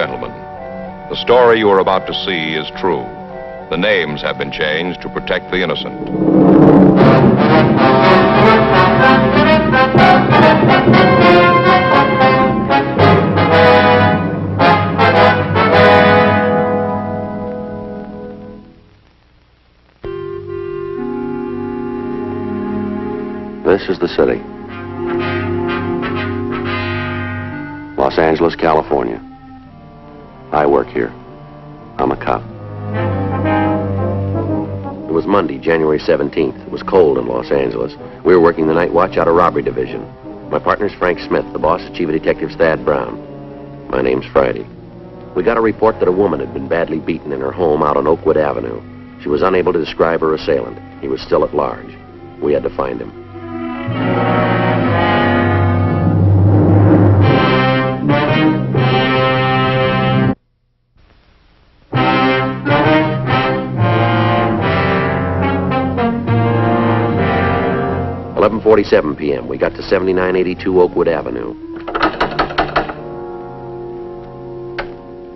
gentlemen, the story you are about to see is true. The names have been changed to protect the innocent. This is the city. Los Angeles, California. I work here. I'm a cop. It was Monday, January 17th. It was cold in Los Angeles. We were working the night watch out of robbery division. My partner's Frank Smith. The boss is Chief of Detectives Thad Brown. My name's Friday. We got a report that a woman had been badly beaten in her home out on Oakwood Avenue. She was unable to describe her assailant. He was still at large. We had to find him. "11:47 p.m. We got to 7982 Oakwood Avenue.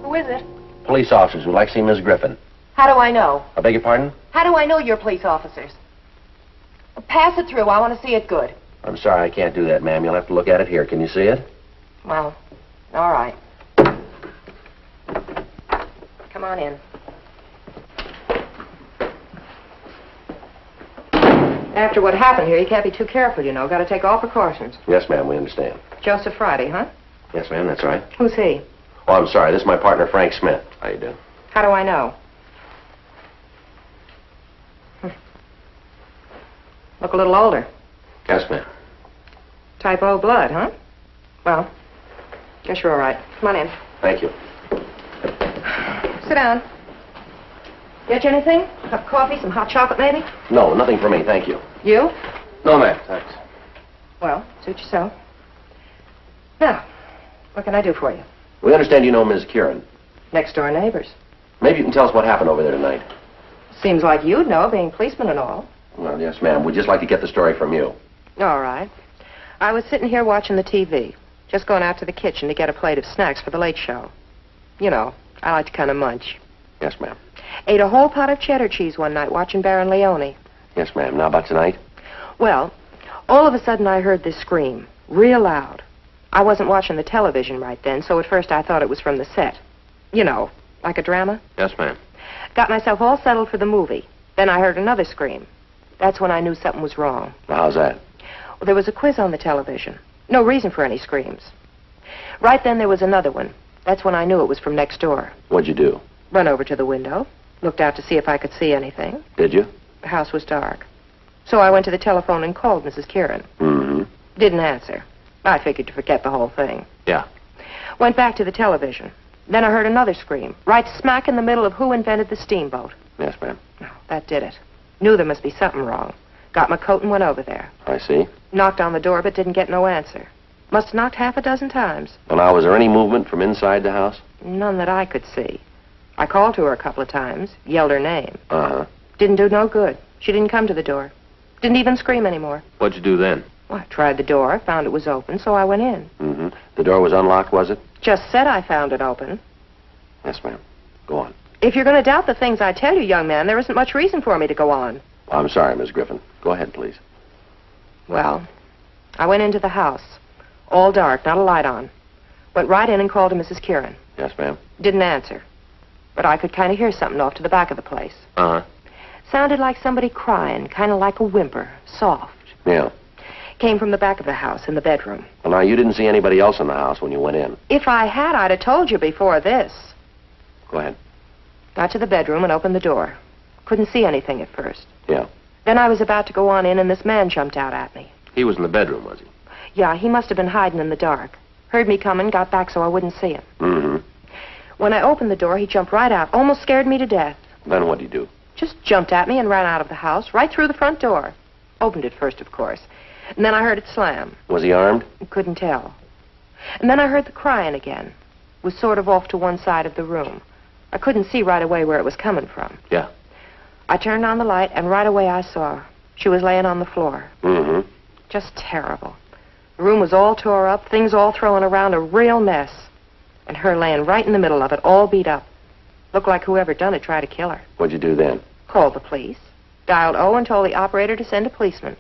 Who is it? Police officers would like to see Miss Griffin. How do I know? I beg your pardon? How do I know you're police officers? Pass it through. I want to see it good. I'm sorry, I can't do that, ma'am. You'll have to look at it here. Can you see it? Well, all right. Come on in. After what happened here, you can't be too careful, you know. Got to take all precautions. Yes, ma'am, we understand. Joseph Friday, huh? Yes, ma'am, that's right. Who's he? Oh, I'm sorry. This is my partner, Frank Smith. How you doing? How do I know? Look a little older. Yes, ma'am. Type O blood, huh? Well, guess you're all right. Come on in. Thank you. Sit down. Get you anything? A cup of coffee, some hot chocolate, maybe? No, nothing for me, thank you. You? No, ma'am, thanks. Well, suit yourself. Now, what can I do for you? We understand you know Ms. Kieran. Next door neighbors. Maybe you can tell us what happened over there tonight. Seems like you'd know, being policeman and all. Well, yes, ma'am. We'd just like to get the story from you. All right. I was sitting here watching the TV. Just going out to the kitchen to get a plate of snacks for the late show. You know, I like to kind of munch. Yes, ma'am. Ate a whole pot of cheddar cheese one night watching Baron Leone. Yes, ma'am. Now about tonight? Well, all of a sudden I heard this scream, real loud. I wasn't watching the television right then, so at first I thought it was from the set. You know, like a drama. Yes, ma'am. Got myself all settled for the movie. Then I heard another scream. That's when I knew something was wrong. Well, how's that? Well, there was a quiz on the television. No reason for any screams. Right then there was another one. That's when I knew it was from next door. What'd you do? Run over to the window. Looked out to see if I could see anything. Did you? The house was dark. So I went to the telephone and called Mrs. Kieran. Mm-hmm. Didn't answer. I figured to forget the whole thing. Yeah. Went back to the television. Then I heard another scream, right smack in the middle of Who Invented the Steamboat. Yes, ma'am. Oh, that did it. Knew there must be something wrong. Got my coat and went over there. I see. Knocked on the door, but didn't get no answer. Must have knocked half a dozen times. Well, now, was there any movement from inside the house? None that I could see. I called to her a couple of times, yelled her name. Uh-huh. Didn't do no good. She didn't come to the door. Didn't even scream anymore. What'd you do then? Well, I tried the door, found it was open, so I went in. Mm-hmm. The door was unlocked, was it? Just said I found it open. Yes, ma'am. Go on. If you're going to doubt the things I tell you, young man, there isn't much reason for me to go on. I'm sorry, Miss Griffin. Go ahead, please. Well, I went into the house. All dark, not a light on. Went right in and called to Mrs. Kieran. Yes, ma'am. Didn't answer. But I could kind of hear something off to the back of the place. Uh-huh. Sounded like somebody crying, kind of like a whimper, soft. Yeah. Came from the back of the house, in the bedroom. Well, now, you didn't see anybody else in the house when you went in. If I had, I'd have told you before this. Go ahead. Got to the bedroom and opened the door. Couldn't see anything at first. Yeah. Then I was about to go on in, and this man jumped out at me. He was in the bedroom, was he? Yeah, he must have been hiding in the dark. Heard me coming, got back so I wouldn't see him. Mm-hmm. When I opened the door, he jumped right out, almost scared me to death. Then what'd he do? Just jumped at me and ran out of the house, right through the front door. Opened it first, of course. And then I heard it slam. Was he armed? Couldn't tell. And then I heard the crying again. Was sort of off to one side of the room. I couldn't see right away where it was coming from. Yeah. I turned on the light, and right away I saw her. She was laying on the floor. Mm-hmm. Just terrible. The room was all tore up, things all thrown around, a real mess. And her laying right in the middle of it, all beat up. Looked like whoever done it tried to kill her. What'd you do then? Called the police. Dialed O and told the operator to send a policeman.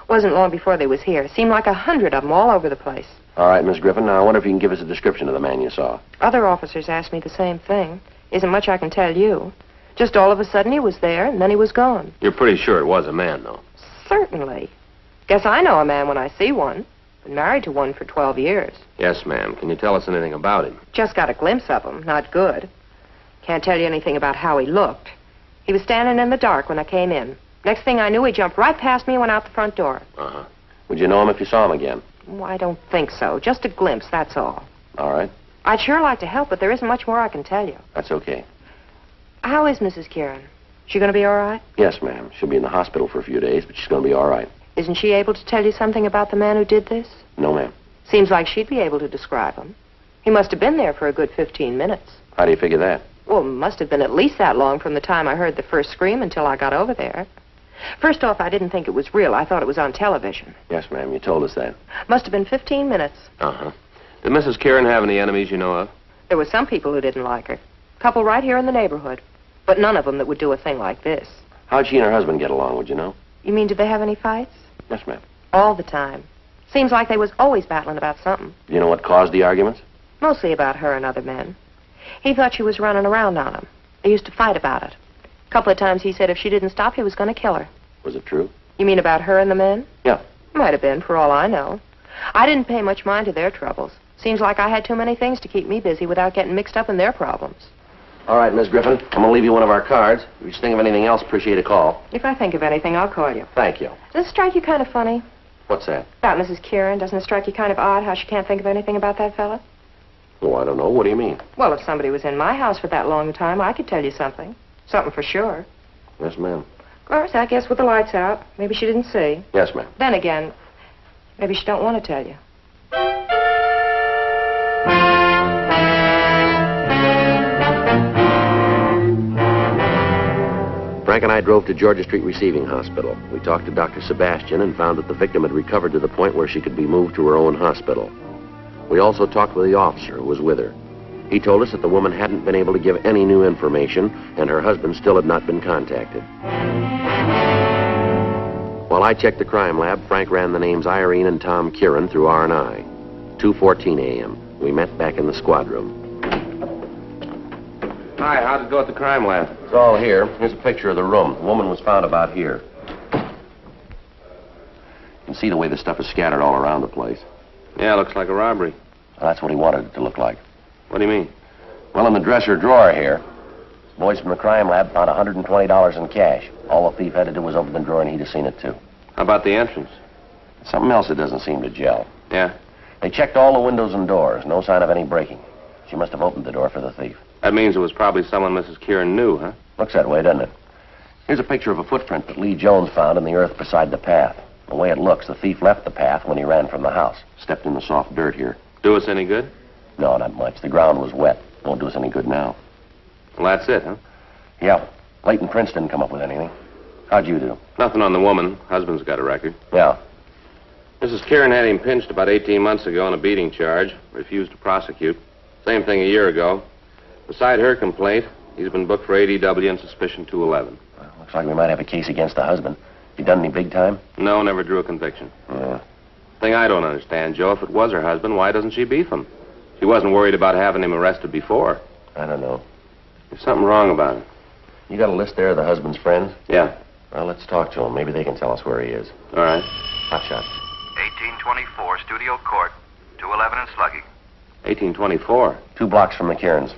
Wasn't long before they was here. Seemed like 100 of them all over the place. All right, Miss Griffin. Now, I wonder if you can give us a description of the man you saw. Other officers asked me the same thing. Isn't much I can tell you. Just all of a sudden he was there, and then he was gone. You're pretty sure it was a man, though? Certainly. Guess I know a man when I see one. Been married to one for 12 years. Yes, ma'am. Can you tell us anything about him? Just got a glimpse of him. Not good. Can't tell you anything about how he looked. He was standing in the dark when I came in. Next thing I knew, he jumped right past me and went out the front door. Uh-huh. Would you know him if you saw him again? Oh, I don't think so. Just a glimpse, that's all. All right. I'd sure like to help, but there isn't much more I can tell you. That's okay. How is Mrs. Kieran? She going to be all right? Yes, ma'am. She'll be in the hospital for a few days, but she's going to be all right. Isn't she able to tell you something about the man who did this? No, ma'am. Seems like she'd be able to describe him. He must have been there for a good 15 minutes. How do you figure that? Well, it must have been at least that long from the time I heard the first scream until I got over there. First off, I didn't think it was real. I thought it was on television. Yes, ma'am. You told us that. Must have been 15 minutes. Uh-huh. Did Mrs. Kieran have any enemies you know of? There were some people who didn't like her. Couple right here in the neighborhood. But none of them that would do a thing like this. How'd she and her husband get along, would you know? You mean, did they have any fights? Yes, ma'am. All the time. Seems like they was always battling about something. Do you know what caused the arguments? Mostly about her and other men. He thought she was running around on him. They used to fight about it. A couple of times he said if she didn't stop, he was going to kill her. Was it true? You mean about her and the men? Yeah. Might have been, for all I know. I didn't pay much mind to their troubles. Seems like I had too many things to keep me busy without getting mixed up in their problems. All right, Miss Griffin. I'm going to leave you one of our cards. If you think of anything else, appreciate a call. If I think of anything, I'll call you. Thank you. Does it strike you kind of funny? What's that? About Mrs. Kieran. Doesn't it strike you kind of odd how she can't think of anything about that fella? Oh, I don't know. What do you mean? Well, if somebody was in my house for that long a time, I could tell you something. Something for sure. Yes, ma'am. Of course, I guess with the lights out, maybe she didn't see. Yes, ma'am. Then again, maybe she don't want to tell you. Frank and I drove to Georgia Street Receiving Hospital. We talked to Dr. Sebastian and found that the victim had recovered to the point where she could be moved to her own hospital. We also talked with the officer who was with her. He told us that the woman hadn't been able to give any new information and her husband still had not been contacted. While I checked the crime lab, Frank ran the names Irene and Tom Kieran through R&I. 2:14 a.m. We met back in the squad room. Hi, how'd it go at the crime lab? It's all here. Here's a picture of the room. The woman was found about here. You can see the way the stuff is scattered all around the place. Yeah, looks like a robbery. Well, that's what he wanted it to look like. What do you mean? Well, in the dresser drawer here, boys from the crime lab found $120 in cash. All the thief had to do was open the drawer and he'd have seen it, too. How about the entrance? Something else that doesn't seem to gel. Yeah? They checked all the windows and doors. No sign of any breaking. She must have opened the door for the thief. That means it was probably someone Mrs. Kieran knew, huh? Looks that way, doesn't it? Here's a picture of a footprint that Lee Jones found in the earth beside the path. The way it looks, the thief left the path when he ran from the house. Stepped in the soft dirt here. Do us any good? No, not much. The ground was wet. Won't do us any good now. Well, that's it, huh? Yeah. Leighton Prince didn't come up with anything. How'd you do? Nothing on the woman. Husband's got a record. Yeah. Mrs. Kieran had him pinched about 18 months ago on a beating charge. Refused to prosecute. Same thing a year ago. Beside her complaint, he's been booked for ADW and suspicion 211. Well, looks like we might have a case against the husband. He done any big time? No, never drew a conviction. Yeah. Thing I don't understand, Joe, if it was her husband, why doesn't she beef him? She wasn't worried about having him arrested before. I don't know. There's something wrong about it. You got a list there of the husband's friends? Yeah. Well, let's talk to him. Maybe they can tell us where he is. All right. Hot shot. 1824 Studio Court, 211 and Sluggy. 1824. 2 blocks from the Kierans.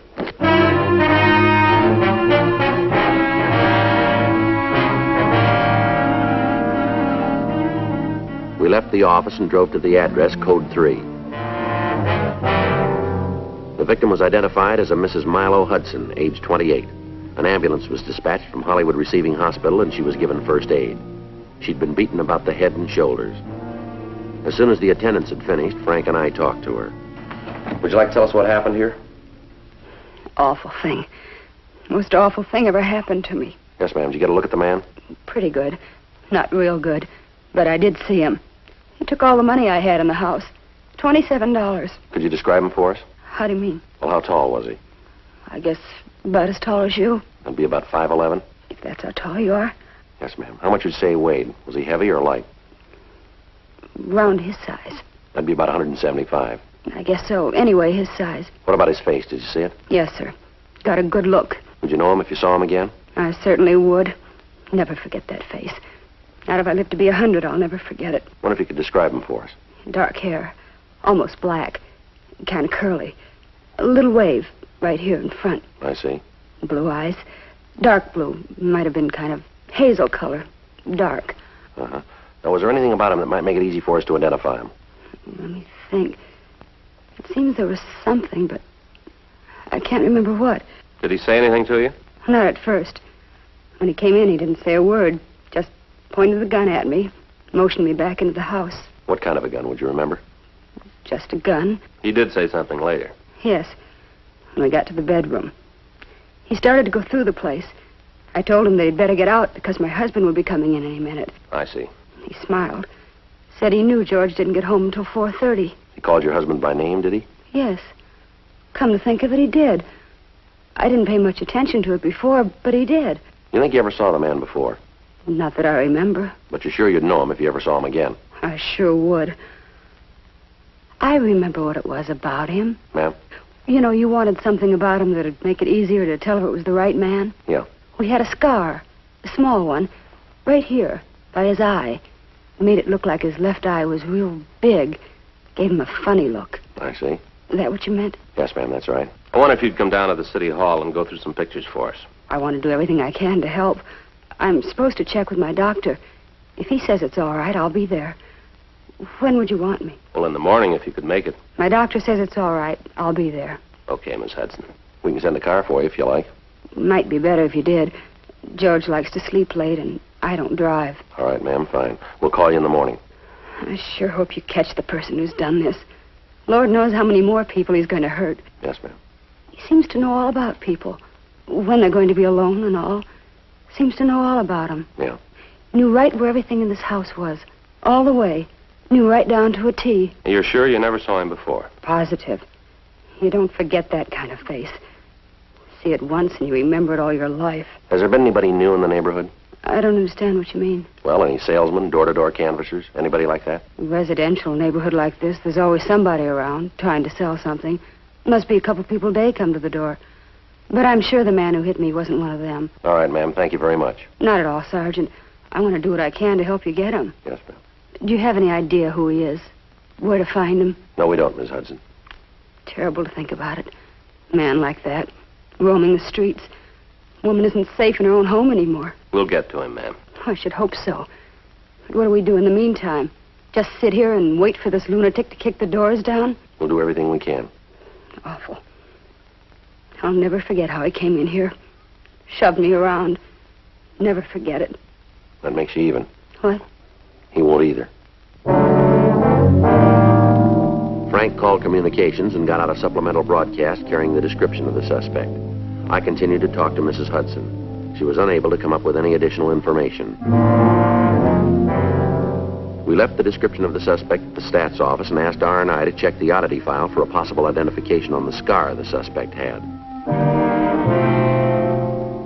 We left the office and drove to the address, code 3. The victim was identified as a Mrs. Milo Hudson, age 28. An ambulance was dispatched from Hollywood Receiving Hospital and she was given first aid. She'd been beaten about the head and shoulders. As soon as the attendants had finished, Frank and I talked to her. Would you like to tell us what happened here? Awful thing. Most awful thing ever happened to me. Yes, ma'am. Did you get a look at the man? Pretty good. Not real good. But I did see him. He took all the money I had in the house. $27. Could you describe him for us? How do you mean? Well, how tall was he? I guess about as tall as you, That'd be about 5'11". if that's how tall you are. Yes, ma'am. How much would you say he weighed? Was he heavy or light? Round his size. That'd be about 175. I guess so. Anyway, his size. What about his face? Did you see it? Yes, sir. Got a good look. Would you know him if you saw him again? I certainly would. Never forget that face. Not if I live to be 100, I'll never forget it. Wonder if you could describe him for us. Dark hair. Almost black. Kind of curly. A little wave right here in front. I see. Blue eyes. Dark blue. Might have been kind of hazel color. Dark. Uh-huh. Now, was there anything about him that might make it easy for us to identify him? Let me think. It seems there was something, but I can't remember what. Did he say anything to you? Not at first. When he came in, he didn't say a word. Just pointed the gun at me, motioned me back into the house. What kind of a gun, would you remember? Just a gun. He did say something later. Yes. When we got to the bedroom. He started to go through the place. I told him they'd better get out because my husband would be coming in any minute. I see. He smiled. Said he knew George didn't get home until 4:30. He called your husband by name, did he? Yes. Come to think of it, he did. I didn't pay much attention to it before, but he did. You think you ever saw the man before? Not that I remember. But you're sure you'd know him if you ever saw him again? I sure would. I remember what it was about him. Ma'am? You know, you wanted something about him that'd make it easier to tell if it was the right man. Yeah. Well, he had a scar, a small one, right here, by his eye. It made it look like his left eye was real big. Gave him a funny look. I see. Is that what you meant? Yes, ma'am, that's right. I wonder if you'd come down to the city hall and go through some pictures for us. I want to do everything I can to help. I'm supposed to check with my doctor. If he says it's all right, I'll be there. When would you want me? Well, in the morning, if you could make it. My doctor says it's all right. I'll be there. Okay, Miss Hudson. We can send a car for you if you like. Might be better if you did. George likes to sleep late, and I don't drive. All right, ma'am, fine. We'll call you in the morning. I sure hope you catch the person who's done this. Lord knows how many more people he's going to hurt. Yes, ma'am. He seems to know all about people. When they're going to be alone and all. Seems to know all about them. Yeah. Knew right where everything in this house was. All the way. Knew right down to a T. You're sure you never saw him before? Positive. You don't forget that kind of face. See it once and you remember it all your life. Has there been anybody new in the neighborhood? I don't understand what you mean. Well, any salesmen, door-to-door canvassers, anybody like that? Residential neighborhood like this, there's always somebody around trying to sell something. Must be a couple people a day come to the door. But I'm sure the man who hit me wasn't one of them. All right, ma'am. Thank you very much. Not at all, Sergeant. I want to do what I can to help you get him. Yes, ma'am. Do you have any idea who he is? Where to find him? No, we don't, Miss Hudson. Terrible to think about it. A man like that, roaming the streets. Woman isn't safe in her own home anymore. We'll get to him, ma'am. I should hope so. But what do we do in the meantime? Just sit here and wait for this lunatic to kick the doors down? We'll do everything we can. Awful. I'll never forget how he came in here. Shoved me around. Never forget it. That makes you even. What? He won't either. Frank called communications and got out a supplemental broadcast carrying the description of the suspect. I continued to talk to Mrs. Hudson. She was unable to come up with any additional information. We left the description of the suspect at the stats office and asked R&I to check the oddity file for a possible identification on the scar the suspect had.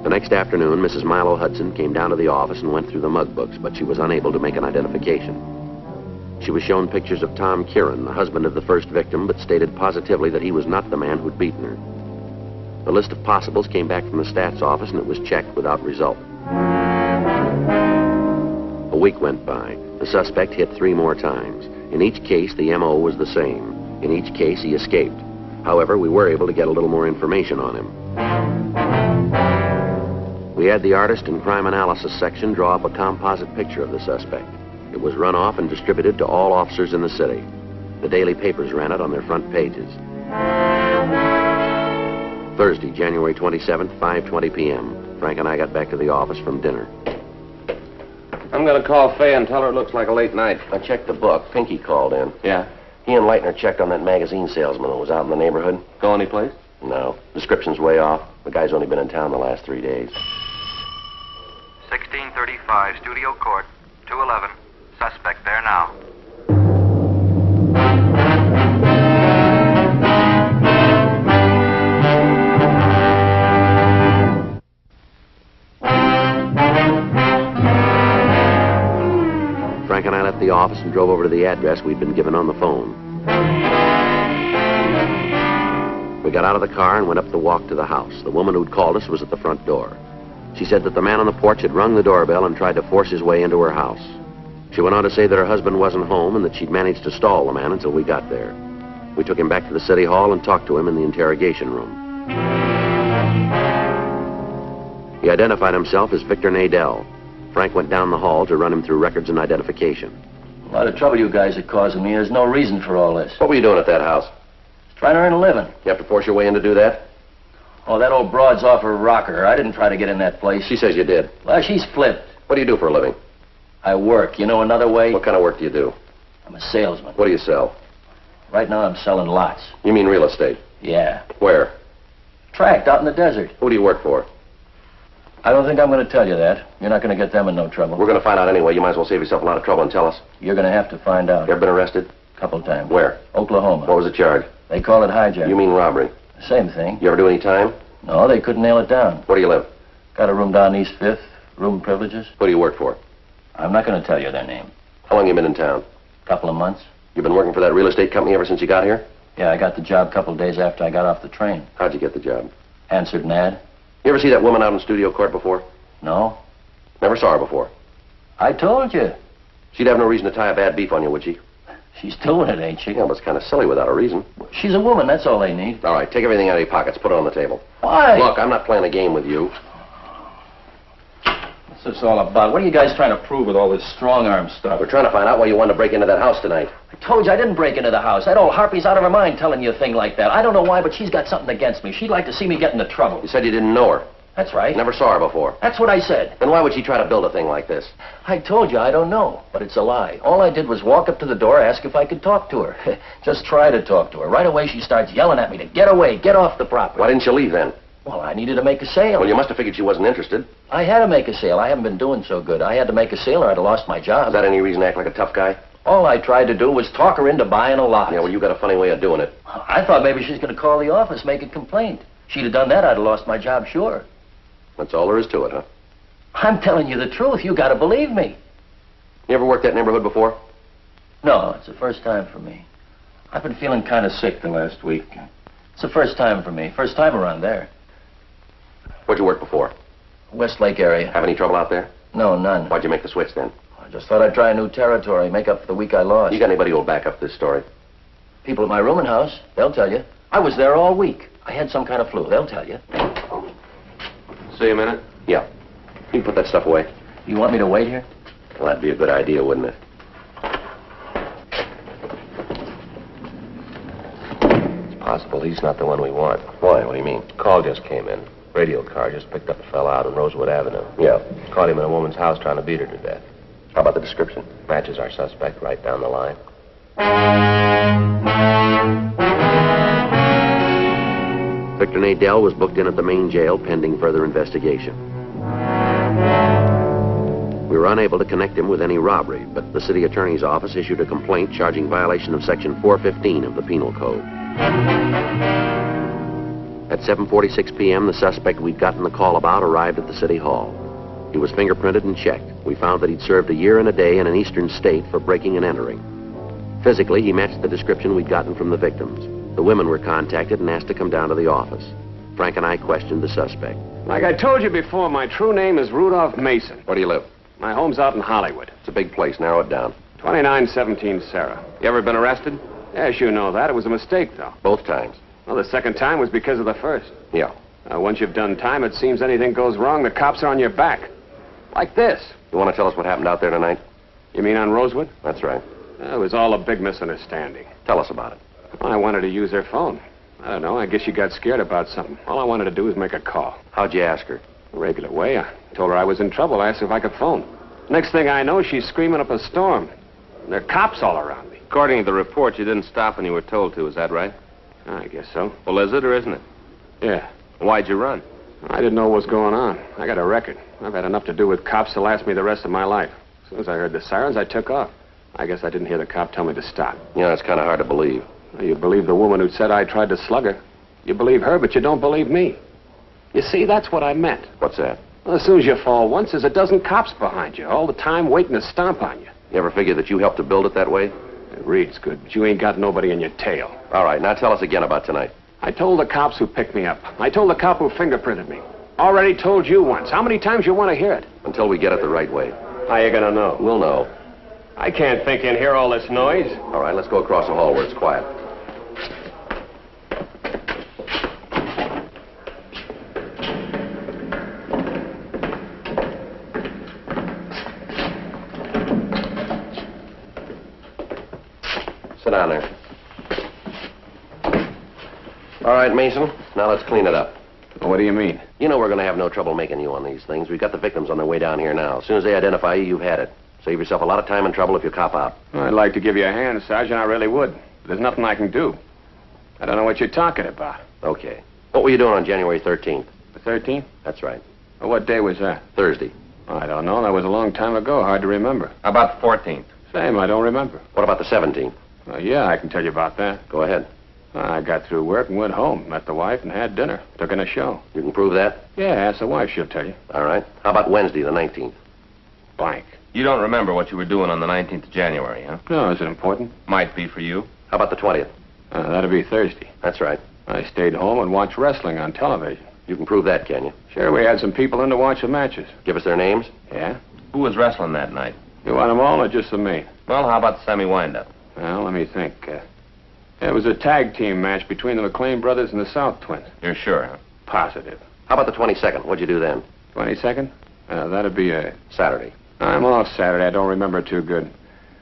The next afternoon, Mrs. Milo Hudson came down to the office and went through the mug books, but she was unable to make an identification. She was shown pictures of Tom Kieran, the husband of the first victim, but stated positively that he was not the man who'd beaten her. The list of possibles came back from the stats office, and it was checked without result. A week went by. The suspect hit 3 more times. In each case, the M.O. was the same. In each case, he escaped. However, we were able to get a little more information on him. We had the artist and crime analysis section draw up a composite picture of the suspect. It was run off and distributed to all officers in the city. The daily papers ran it on their front pages. Thursday, January 27th, 5:20 p.m. Frank and I got back to the office from dinner. I'm going to call Fay and tell her it looks like a late night. I checked the book. Pinky called in. Yeah? He and Leitner checked on that magazine salesman who was out in the neighborhood. Go anyplace? No. Description's way off. The guy's only been in town the last 3 days. 1635 Studio Court, 211. Suspect there now. the office and drove over to the address we'd been given on the phone. We got out of the car and went up the walk to the house. The woman who'd called us was at the front door. She said that the man on the porch had rung the doorbell and tried to force his way into her house. She went on to say that her husband wasn't home and that she'd managed to stall the man until we got there. We took him back to the city hall and talked to him in the interrogation room. He identified himself as Victor Nadell. Frank went down the hall to run him through records and identification. A lot of trouble you guys are causing me. There's no reason for all this. What were you doing at that house? Trying to earn a living. You have to force your way in to do that? Oh, that old broad's off her rocker. I didn't try to get in that place. She says you did. Well, she's flipped. What do you do for a living? I work. You know another way? What kind of work do you do? I'm a salesman. What do you sell? Right now I'm selling lots. You mean real estate? Yeah. Where? Tract out in the desert. Who do you work for? I don't think I'm going to tell you that. You're not going to get them in no trouble. We're going to find out anyway. You might as well save yourself a lot of trouble and tell us. You're going to have to find out. You ever been arrested? Couple times. Where? Oklahoma. What was the charge? They call it hijack. You mean robbery? Same thing. You ever do any time? No, they couldn't nail it down. Where do you live? Got a room down East 5th. Room privileges. Who do you work for? I'm not going to tell you their name. How long you been in town? Couple of months. You been working for that real estate company ever since you got here? Yeah, I got the job a couple of days after I got off the train. How'd you get the job? Answered an ad. You ever see that woman out in studio court before? No. Never saw her before. I told you. She'd have no reason to tie a bad beef on you, would she? She's doing it, ain't she? Yeah, but it's kind of silly without a reason. She's a woman, that's all they need. All right, take everything out of your pockets. Put it on the table. Why? Look, I'm not playing a game with you. What's this all about? What are you guys trying to prove with all this strong-arm stuff? We're trying to find out why you wanted to break into that house tonight. I told you I didn't break into the house. That old harpy's out of her mind telling you a thing like that. I don't know why, but she's got something against me. She'd like to see me get into trouble. You said you didn't know her. That's right. Never saw her before. That's what I said. Then why would she try to build a thing like this? I told you I don't know, but it's a lie. All I did was walk up to the door, ask if I could talk to her. Just try to talk to her. Right away she starts yelling at me to get away, get off the property. Why didn't you leave then? Well, I needed to make a sale. Well, you must have figured she wasn't interested. I had to make a sale. I haven't been doing so good. I had to make a sale or I'd have lost my job. Is that any reason to act like a tough guy? All I tried to do was talk her into buying a lot. Yeah, well, you got a funny way of doing it. I thought maybe she was going to call the office, make a complaint. She'd have done that, I'd have lost my job, sure. That's all there is to it, huh? I'm telling you the truth. You got to believe me. You ever worked that neighborhood before? No, it's the first time for me. I've been feeling kind of sick the last week. It's the first time for me. First time around there. Where'd you work before? Westlake area. Have any trouble out there? No, none. Why'd you make the switch then? I just thought I'd try a new territory, make up for the week I lost. You got anybody who'll back up this story? People at my rooming house, they'll tell you. I was there all week. I had some kind of flu, they'll tell you. See you a minute. Yeah. You can put that stuff away. You want me to wait here? Well, that'd be a good idea, wouldn't it? It's possible he's not the one we want. Why? What do you mean? Call just came in. Radio car just picked up a fella out on Rosewood Avenue. Yeah. Caught him in a woman's house trying to beat her to death. How about the description? Matches our suspect right down the line. Victor Nadell was booked in at the main jail pending further investigation. We were unable to connect him with any robbery, but the city attorney's office issued a complaint charging violation of section 415 of the Penal Code. At 7:46 p.m., the suspect we'd gotten the call about arrived at the city hall. He was fingerprinted and checked. We found that he'd served a year and a day in an eastern state for breaking and entering. Physically, he matched the description we'd gotten from the victims. The women were contacted and asked to come down to the office. Frank and I questioned the suspect. Like I told you before, my true name is Rudolph Mason. Where do you live? My home's out in Hollywood. It's a big place. Narrow it down. 2917 Sarah. You ever been arrested? Yes, you know that. It was a mistake, though. Both times. Well, the second time was because of the first. Yeah. Once you've done time, it seems anything goes wrong, the cops are on your back. Like this. You want to tell us what happened out there tonight? You mean on Rosewood? That's right. It was all a big misunderstanding. Tell us about it. Well, I wanted to use her phone. I don't know. I guess she got scared about something. All I wanted to do was make a call. How'd you ask her? The regular way. I told her I was in trouble. I asked her if I could phone. Next thing I know, she's screaming up a storm. And there are cops all around me. According to the report, you didn't stop when you were told to. Is that right? I guess so. Well, is it or isn't it? Yeah. Why'd you run? I didn't know what was going on. I got a record. I've had enough to do with cops to last me the rest of my life. As soon as I heard the sirens, I took off. I guess I didn't hear the cop tell me to stop. Yeah, it's kind of hard to believe. Well, you believe the woman who said I tried to slug her. You believe her, but you don't believe me. You see, that's what I meant. What's that? Well, as soon as you fall once, there's a dozen cops behind you, all the time waiting to stomp on you. You ever figure that you helped to build it that way? It reads good, but you ain't got nobody in your tail. All right, now tell us again about tonight. I told the cops who picked me up. I told the cop who fingerprinted me. Already told you once. How many times you want to hear it? Until we get it the right way. How you gonna know? We'll know. I can't think in here all this noise. All right, let's go across the hall where it's quiet. Sit down there. All right, Mason, now let's clean it up. What do you mean? You know we're going to have no trouble making you on these things. We've got the victims on their way down here now. As soon as they identify you, you've had it. Save yourself a lot of time and trouble if you cop out. I'd like to give you a hand, Sergeant. I really would. But there's nothing I can do. I don't know what you're talking about. Okay. What were you doing on January 13th? The 13th? That's right. Well, what day was that? Thursday. I don't know. That was a long time ago. Hard to remember. How about the 14th? Same. I don't remember. What about the 17th? Yeah, I can tell you about that. Go ahead. I got through work and went home. Met the wife and had dinner. Took in a show. You can prove that? Yeah, ask the wife. She'll tell you. All right. How about Wednesday, the 19th? Blank. You don't remember what you were doing on the 19th of January, huh? No, is it important? Might be for you. How about the 20th? That'll be Thursday. That's right. I stayed home and watched wrestling on television. You can prove that, can you? Sure, we had some people in to watch the matches. Give us their names? Yeah? Who was wrestling that night? You want them all or just the main? Well, how about the semi-windup? Well, let me think. It was a tag team match between the McLean brothers and the South Twins. You're sure, huh? Positive. How about the 22nd? What'd you do then? 22nd? That'd be a... Saturday. I'm off Saturday. I don't remember too good.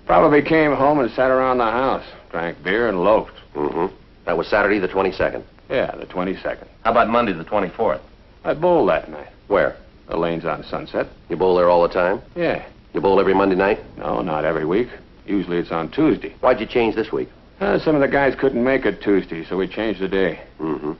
Probably came home and sat around the house. Drank beer and loafed. Mm-hmm. That was Saturday the 22nd. Yeah, the 22nd. How about Monday the 24th? I bowled that night. Where? The lane's on Sunset. You bowl there all the time? Yeah. You bowl every Monday night? No, not every week. Usually it's on Tuesday. Why'd you change this week? Some of the guys couldn't make it Tuesday, so we changed the day. Mm-hmm.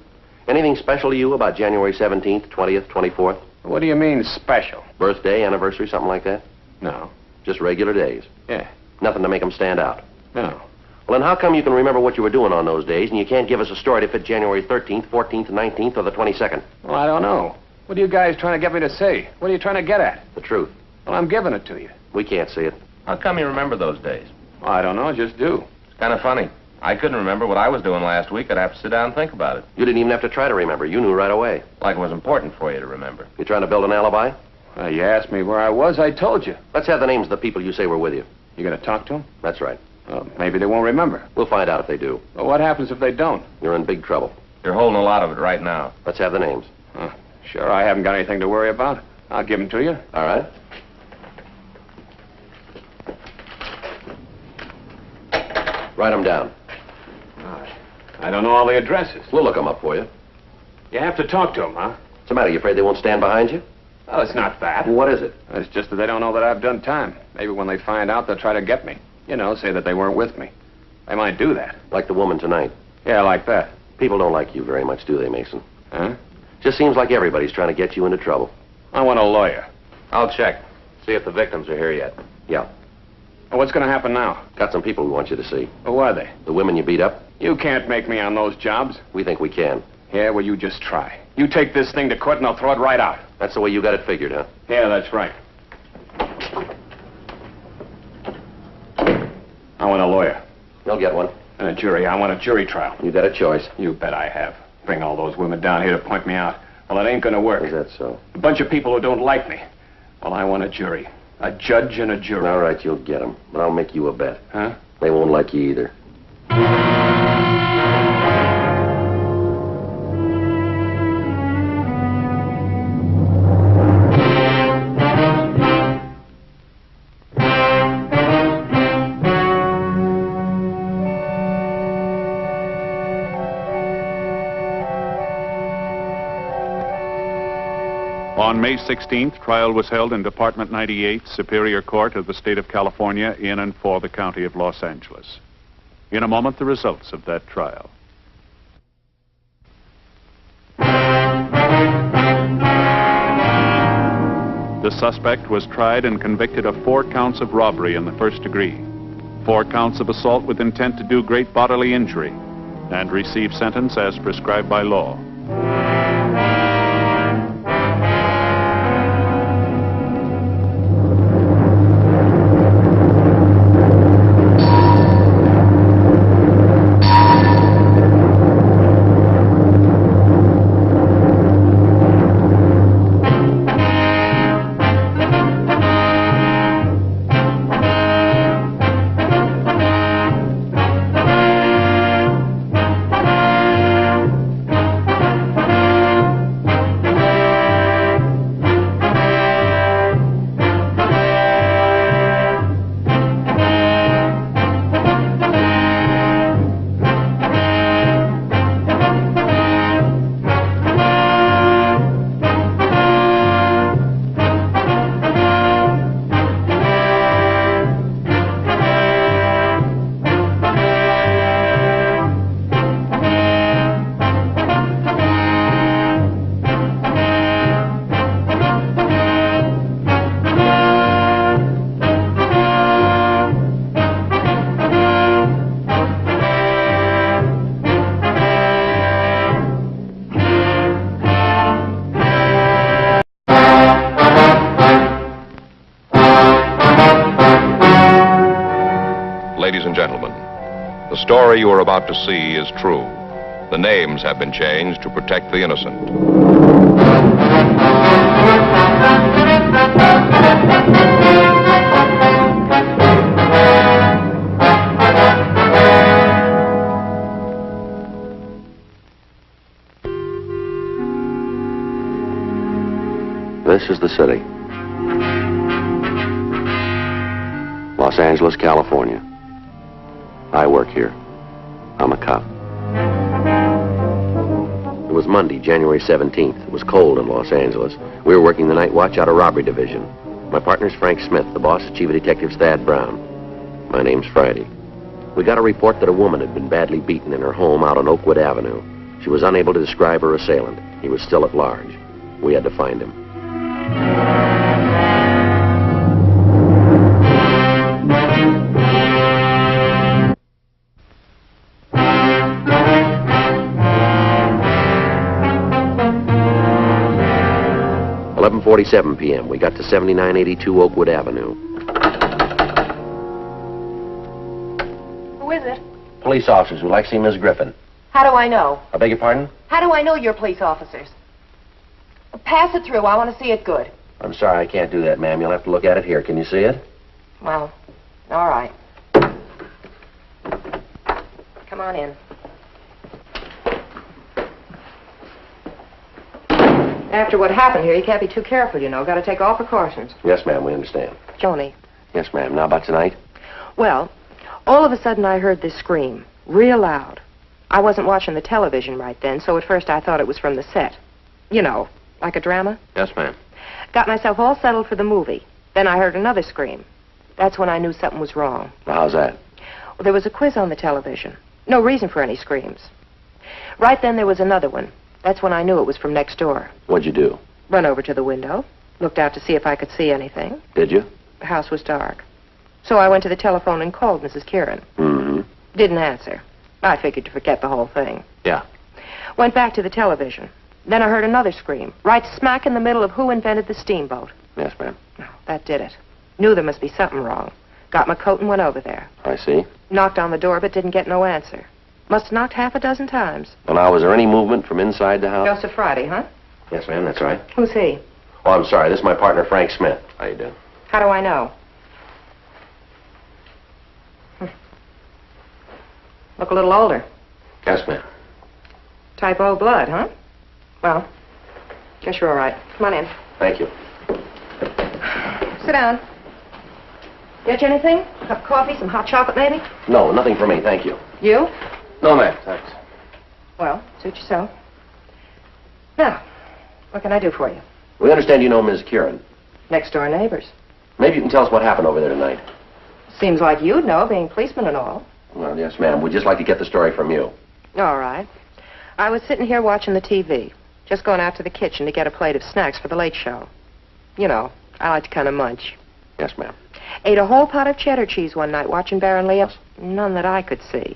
Anything special to you about January 17th, 20th, 24th? What do you mean, special? Birthday, anniversary, something like that? No. Just regular days? Yeah. Nothing to make them stand out? No. Well, then how come you can remember what you were doing on those days, and you can't give us a story to fit January 13th, 14th, 19th, or the 22nd? Well, I don't know. What are you guys trying to get me to say? What are you trying to get at? The truth. Well, I'm giving it to you. We can't see it. How come you remember those days? Well, I don't know. Just do. It's kind of funny. I couldn't remember what I was doing last week. I'd have to sit down and think about it. You didn't even have to try to remember. You knew right away. Like it was important for you to remember. You trying to build an alibi? You asked me where I was. I told you. Let's have the names of the people you say were with you. You going to talk to them? That's right. Well, maybe they won't remember. We'll find out if they do. Well, what happens if they don't? You're in big trouble. You're holding a lot of it right now. Let's have the names. Sure, I haven't got anything to worry about. I'll give them to you. All right. Write them down. I don't know all the addresses. We'll look them up for you. You have to talk to them, huh? What's the matter? You afraid they won't stand behind you? Well, it's not that. Well, what is it? It's just that they don't know that I've done time. Maybe when they find out, they'll try to get me. You know, say that they weren't with me. They might do that. Like the woman tonight. Yeah, like that. People don't like you very much, do they, Mason? Huh? Just seems like everybody's trying to get you into trouble. I want a lawyer. I'll check. See if the victims are here yet. Yeah. Well, what's going to happen now? Got some people we want you to see. Who are they? The women you beat up. You can't make me on those jobs. We think we can. Yeah, well, you just try. You take this thing to court and I'll throw it right out. That's the way you got it figured, huh? Yeah, that's right. I want a lawyer. They'll get one. And a jury. I want a jury trial. You got a choice. You bet I have. Bring all those women down here to point me out. Well, it ain't gonna work. Is that so? A bunch of people who don't like me. Well, I want a jury. A judge and a jury. All right, you'll get them. But I'll make you a bet. Huh? They won't like you either. On May 16th, trial was held in Department 98, Superior Court of the State of California, in and for the County of Los Angeles. In a moment, the results of that trial. The suspect was tried and convicted of 4 counts of robbery in the first degree, 4 counts of assault with intent to do great bodily injury, and received sentence as prescribed by law. ladies and gentlemen. The story you are about to see is true. The names have been changed to protect the innocent. This is the city. Los Angeles, California. I work here. I'm a cop. It was Monday, January 17th. It was cold in Los Angeles. We were working the night watch out of robbery division. My partner's Frank Smith. The boss is Chief of Detectives Thad Brown. My name's Friday. We got a report that a woman had been badly beaten in her home out on Oakwood Avenue. She was unable to describe her assailant. He was still at large. We had to find him. "11:47 p.m. We got to 7982 Oakwood Avenue. Who is it? Police officers would like to see Miss Griffin. How do I know? I beg your pardon? How do I know you're police officers? Pass it through. I want to see it good. I'm sorry, I can't do that, ma'am. You'll have to look at it here. Can you see it? Well, all right. Come on in. After what happened here, you can't be too careful, you know. Got to take all precautions. Yes, ma'am, we understand. Joni. Yes, ma'am. Now about tonight? Well, all of a sudden I heard this scream, real loud. I wasn't watching the television right then, so at first I thought it was from the set. You know, like a drama. Yes, ma'am. Got myself all settled for the movie. Then I heard another scream. That's when I knew something was wrong. Well, how's that? Well, there was a quiz on the television. No reason for any screams. Right then there was another one. That's when I knew it was from next door. What'd you do? Run over to the window. Looked out to see if I could see anything. Did you? The house was dark. So I went to the telephone and called Mrs. Kieran. Mm-hmm. Didn't answer. I figured to forget the whole thing. Yeah. Went back to the television. Then I heard another scream, right smack in the middle of Who Invented the Steamboat. Yes, ma'am. Oh, that did it. Knew there must be something wrong. Got my coat and went over there. I see. Knocked on the door, but didn't get no answer. Must have knocked half a dozen times. Well, now, was there any movement from inside the house? Joseph Friday, huh? Yes, ma'am, that's right. Who's he? Oh, I'm sorry. This is my partner, Frank Smith. How you doing? How do I know? Look a little older. Yes, ma'am. Type O blood, huh? Well, guess you're all right. Come on in. Thank you. Sit down. Get you anything? A cup of coffee, some hot chocolate, maybe? No, nothing for me, thank you. You? No, ma'am, thanks. Well, suit yourself. Now, what can I do for you? We understand you know Ms. Kieran. Next door neighbors. Maybe you can tell us what happened over there tonight. Seems like you'd know, being policeman and all. Well, yes, ma'am. We'd just like to get the story from you. All right. I was sitting here watching the TV. Just going out to the kitchen to get a plate of snacks for the late show. You know, I like to kind of munch. Yes, ma'am. Ate a whole pot of cheddar cheese one night watching Baron Leah. None that I could see.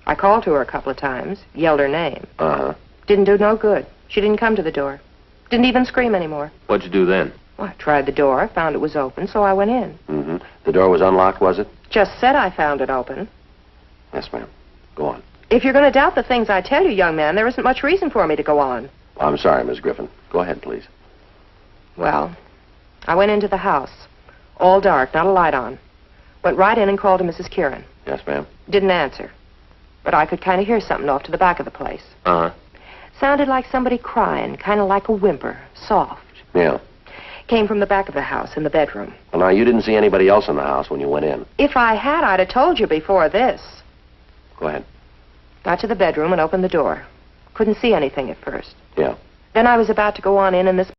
I called to her a couple of times, yelled her name. Uh-huh. Didn't do no good. She didn't come to the door. Didn't even scream anymore. What'd you do then? Well, I tried the door, found it was open, so I went in. Mm-hmm. The door was unlocked, was it? Just said I found it open. Yes, ma'am. Go on. If you're going to doubt the things I tell you, young man, there isn't much reason for me to go on. I'm sorry, Miss Griffin. Go ahead, please. Well, I went into the house. All dark, not a light on. Went right in and called to Mrs. Kieran. Yes, ma'am. Didn't answer. But I could kind of hear something off to the back of the place. Uh-huh. Sounded like somebody crying, kind of like a whimper, soft. Yeah. Came from the back of the house, in the bedroom. Well, now, you didn't see anybody else in the house when you went in. If I had, I'd have told you before this. Go ahead. Got to the bedroom and opened the door. Couldn't see anything at first. Yeah. Then I was about to go on in, and this